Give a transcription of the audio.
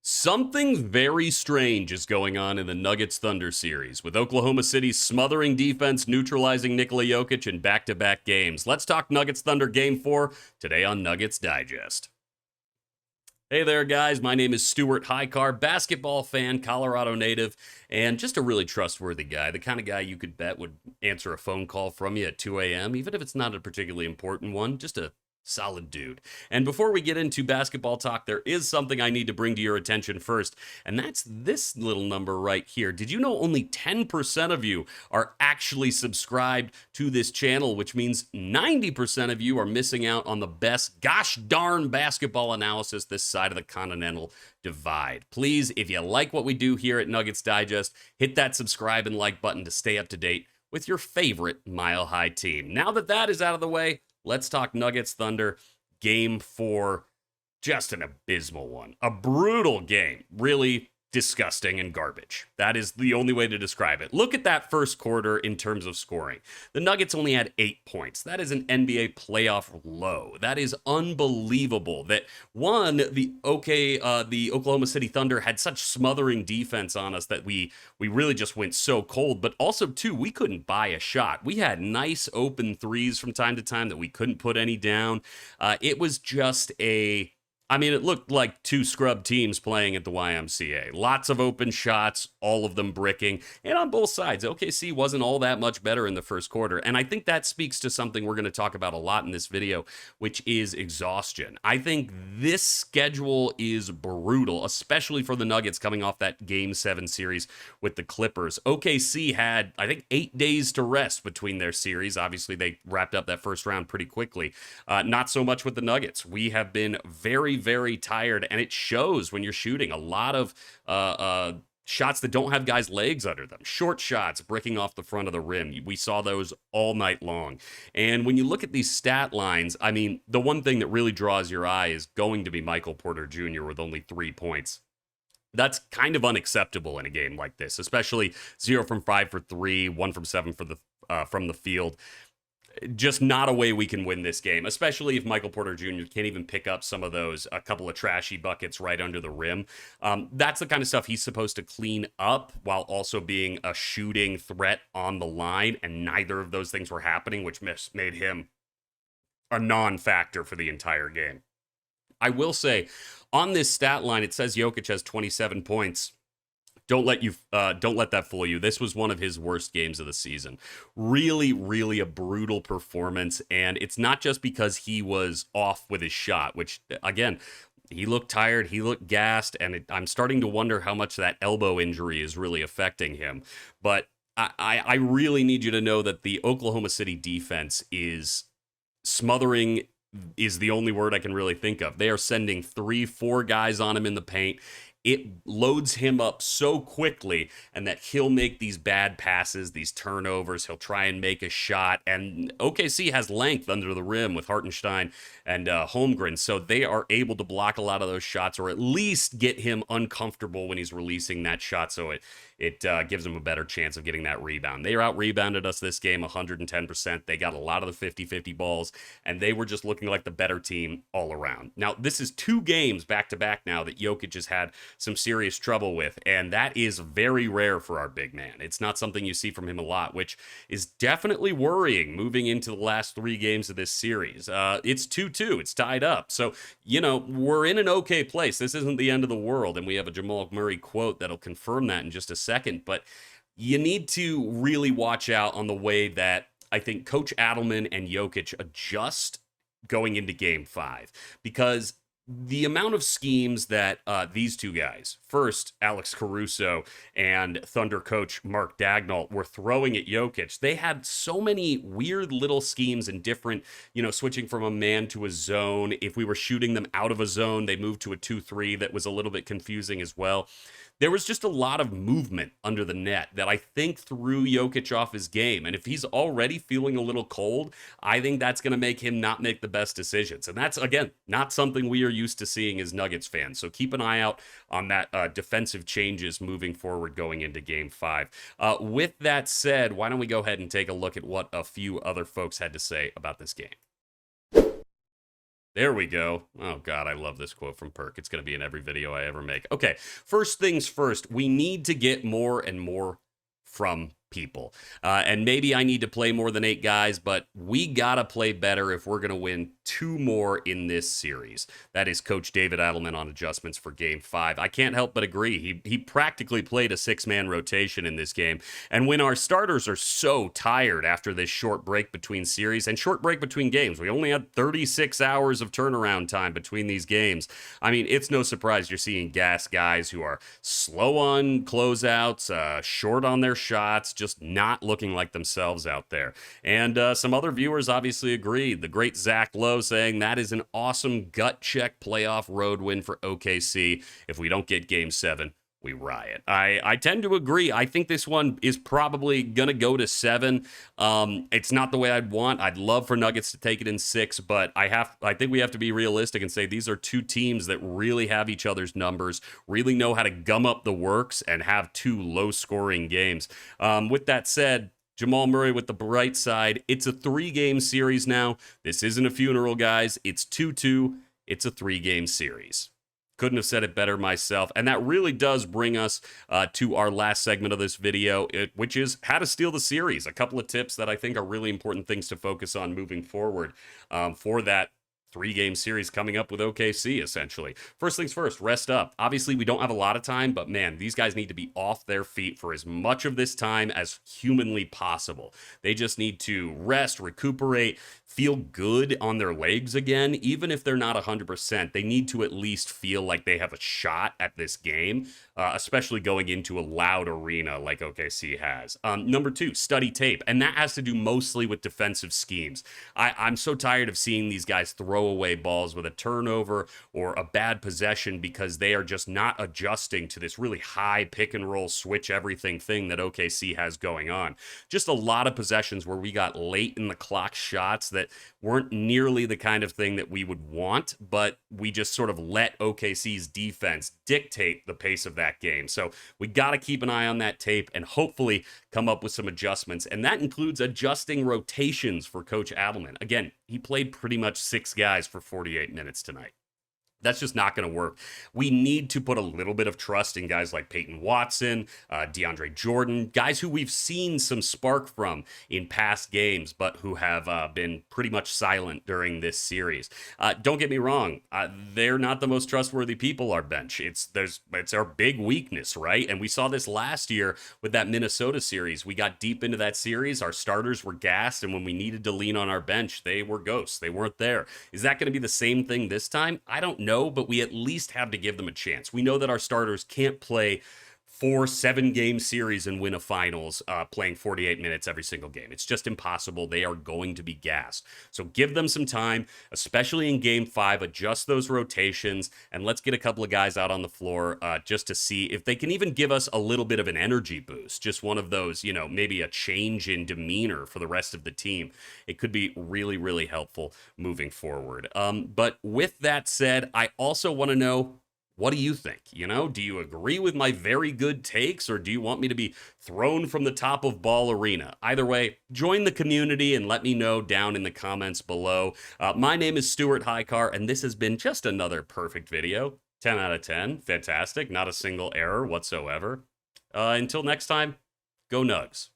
Something very strange is going on in the Nuggets Thunder series, with Oklahoma City's smothering defense neutralizing Nikola Jokic in back-to-back games. Let's talk Nuggets Thunder Game 4 today on Nuggets Digest. Hey there, guys. My name is Stuart Hicar, basketball fan, Colorado native, and just a really trustworthy guy. The kind of guy you could bet would answer a phone call from you at 2 a.m., even if it's not a particularly important one. Just a solid dude. And before we get into basketball talk, there is something I need to bring to your attention first, and that's this little number right here. Did you know only 10% of you are actually subscribed to this channel, which means 90% of you are missing out on the best gosh darn basketball analysis this side of the continental divide. Please, if you like what we do here at Nuggets Digest, hit that subscribe and like button to stay up to date with your favorite Mile High team. Now that that is out of the way, let's talk Nuggets Thunder Game 4. Just an abysmal one. A brutal game. Really disgusting and garbage. That is the only way to describe it. Look at that first quarter in terms of scoring. The Nuggets only had 8 points. That is an NBA playoff low. That is unbelievable. That one, the Oklahoma City Thunder had such smothering defense on us that we really just went so cold. But also, two, we couldn't buy a shot. We had nice open threes from time to time that we couldn't put any down. It was just it looked like two scrub teams playing at the YMCA. Lots of open shots, all of them bricking, and on both sides. OKC wasn't all that much better in the first quarter, and I think that speaks to something we're going to talk about a lot in this video, which is exhaustion. I think this schedule is brutal, especially for the Nuggets coming off that Game 7 series with the Clippers. OKC had, I think, 8 days to rest between their series. Obviously, they wrapped up that first round pretty quickly. Not so much with the Nuggets. We have been very tired, and it shows when you're shooting a lot of shots that don't have guys' legs under them. Short shots, breaking off the front of the rim. We saw those all night long. And when you look at these stat lines, I mean, the one thing that really draws your eye is going to be Michael Porter Jr. with only 3 points. That's kind of unacceptable in a game like this, especially 0 from 5 for 3, 1 from 7 for from the field. Just not a way we can win this game, especially if Michael Porter Jr. can't even pick up some of those, a couple of trashy buckets right under the rim. That's the kind of stuff he's supposed to clean up while also being a shooting threat on the line, and neither of those things were happening, which made him a non-factor for the entire game. I will say, on this stat line, it says Jokic has 27 points. Don't let that fool you. This was one of his worst games of the season. Really a brutal performance, and it's not just because he was off with his shot, which, again, he looked tired, he looked gassed, and I'm starting to wonder how much that elbow injury is really affecting him. But I really need you to know that the Oklahoma City defense is smothering, is the only word I can really think of. They are sending 3-4 guys on him in the paint. It loads him up so quickly, and that he'll make these bad passes, these turnovers. He'll try and make a shot, and OKC has length under the rim with Hartenstein and Holmgren, so they are able to block a lot of those shots, or at least get him uncomfortable when he's releasing that shot, so it gives him a better chance of getting that rebound. They out-rebounded us this game 110%. They got a lot of the 50-50 balls, and they were just looking like the better team all around. Now, this is 2 games back-to-back now that Jokic has had some serious trouble with, and that is very rare for our big man. It's not something you see from him a lot, which is definitely worrying moving into the last 3 games of this series. It's 2-2. It's tied up. So, we're in an okay place. This isn't the end of the world, and we have a Jamal Murray quote that'll confirm that in just a second, but you need to really watch out on the way that I think Coach Adelman and Jokic adjust going into Game 5, because the amount of schemes that these two guys, first Alex Caruso and Thunder coach Mark Dagnall, were throwing at Jokic, they had so many weird little schemes and different, switching from a man to a zone. If we were shooting them out of a zone, they moved to a 2-3 that was a little bit confusing as well. There was just a lot of movement under the net that I think threw Jokic off his game. And if he's already feeling a little cold, I think that's going to make him not make the best decisions. And that's, again, not something we are used to seeing as Nuggets fans. So keep an eye out on that defensive changes moving forward going into Game 5. With that said, why don't we go ahead and take a look at what a few other folks had to say about this game. There we go. Oh, God, I love this quote from Perk. It's going to be in every video I ever make. Okay, first things first, we need to get more and more from people. And maybe I need to play more than 8 guys, but we got to play better if we're going to win 2 more in this series. That is Coach David Adelman on adjustments for Game 5. I can't help but agree. He practically played a 6-man rotation in this game. And when our starters are so tired after this short break between series and short break between games, we only had 36 hours of turnaround time between these games. I mean, it's no surprise you're seeing gas guys who are slow on closeouts, short on their shots, just not looking like themselves out there. And some other viewers obviously agreed. The great Zach Lowe saying that is an awesome gut check playoff road win for OKC. If we don't get Game 7, we riot. I tend to agree. I think this one is probably going to go to 7. It's not the way I'd want. I'd love for Nuggets to take it in 6, but I think we have to be realistic and say these are 2 teams that really have each other's numbers, really know how to gum up the works, and have 2 low-scoring games. With that said, Jamal Murray with the bright side. It's a 3-game series now. This isn't a funeral, guys. It's 2-2. It's a 3-game series. Couldn't have said it better myself. And that really does bring us to our last segment of this video, which is how to steal the series. A couple of tips that I think are really important things to focus on moving forward for that 3-game series coming up with OKC, essentially. First things first, rest up. Obviously, we don't have a lot of time, but man, these guys need to be off their feet for as much of this time as humanly possible. They just need to rest, recuperate, feel good on their legs again, even if they're not 100%. They need to at least feel like they have a shot at this game, especially going into a loud arena like OKC has. Number 2, study tape, and that has to do mostly with defensive schemes. I'm so tired of seeing these guys throw away balls with a turnover or a bad possession because they are just not adjusting to this really high pick and roll switch everything thing that OKC has going on. Just a lot of possessions where we got late in the clock shots that weren't nearly the kind of thing that we would want, but we just sort of let OKC's defense dictate the pace of that game. So we got to keep an eye on that tape and hopefully come up with some adjustments. And that includes adjusting rotations for Coach Adelman. Again, he played pretty much 6 guys for 48 minutes tonight. That's just not going to work. We need to put a little bit of trust in guys like Peyton Watson, DeAndre Jordan, guys who we've seen some spark from in past games, but who have been pretty much silent during this series. Don't get me wrong. They're not the most trustworthy people, our bench. It's our big weakness, right? And we saw this last year with that Minnesota series. We got deep into that series. Our starters were gassed, and when we needed to lean on our bench, they were ghosts. They weren't there. Is that going to be the same thing this time? I don't know. But we at least have to give them a chance. We know that our starters can't play 4 7-game series and win a finals playing 48 minutes every single game. It's just impossible. They are going to be gassed. So give them some time, especially in Game 5. Adjust those rotations, and let's get a couple of guys out on the floor just to see if they can even give us a little bit of an energy boost. Just one of those, maybe a change in demeanor for the rest of the team. It could be really, really helpful moving forward. But with that said, I also want to know, what do you think? Do you agree with my very good takes, or do you want me to be thrown from the top of Ball Arena? Either way, join the community and let me know down in the comments below. My name is Stuart Hicar, and this has been just another perfect video. 10 out of 10. Fantastic. Not a single error whatsoever. Until next time, go Nugs.